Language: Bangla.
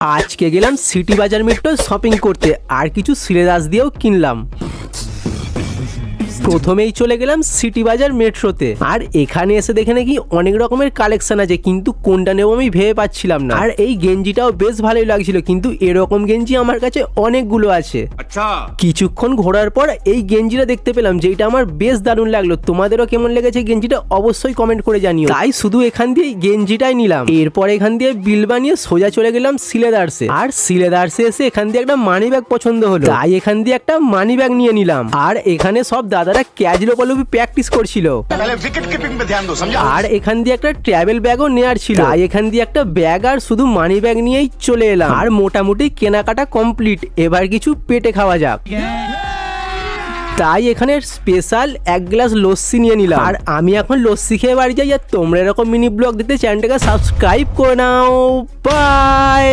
আজকে গেলাম সিটি বাজার মেট্রো শপিং করতে, আর কিছু সিলেদাস দিয়েও কিনলাম। প্রথমেই চলে গেলাম সিটি বাজার মেট্রোতে, আর এখানে এসে দেখে নাকি অনেক রকমের কালেকশন আছে, কিন্তু কোনটা নেবো আমি ভেবে পাচ্ছিলাম না। আর এই গেঞ্জিটাও বেশ ভালোই লাগছিল, কিন্তু এরকম গেঞ্জি আমার কাছে অনেকগুলো আছে। আচ্ছা, কিছুক্ষণ ঘোরার পর এই গেঞ্জিটা দেখতে পেলাম, যেটা আমার বেশ দারুণ লাগলো। তোমাদেরও কেমন লেগেছে গেঞ্জিটা অবশ্যই কমেন্ট করে জানিও। তাই শুধু এখান দিয়ে গেঞ্জিটাই নিলাম। এরপর এখান দিয়ে বিল বানিয়ে সোজা চলে গেলাম সিলেদার্সে, আর সিলেদার্সে এসে এখান দিয়ে একটা মানি ব্যাগ পছন্দ হলো, তাই এখান দিয়ে একটা মানি ব্যাগ নিয়ে নিলাম। আর এখানে সব দাদারা ক্যাজ লোপালোপি প্র্যাকটিস করছিল, আর এখান দিয়ে একটা ট্রাভেল ব্যাগও নেয়ার ছিল, তাই এখান দিয়ে একটা ব্যাগ আর শুধু মানি ব্যাগ নিয়েই চলে এলাম। আর মোটামুটি কেনাকাটা কমপ্লিট, এবার কিছু পেটে খাওয়া যাক। তাই এখানে স্পেশাল এক গ্লাস লস্যি নিয়ে নিলাম, আর আমি এখন লস্যি খেয়ে বাড়ি যাই। আর তোমরা এরকম মিনি ব্লগ দিতে চ্যানেলটাকে সাবস্ক্রাইব করে নাও। বাই।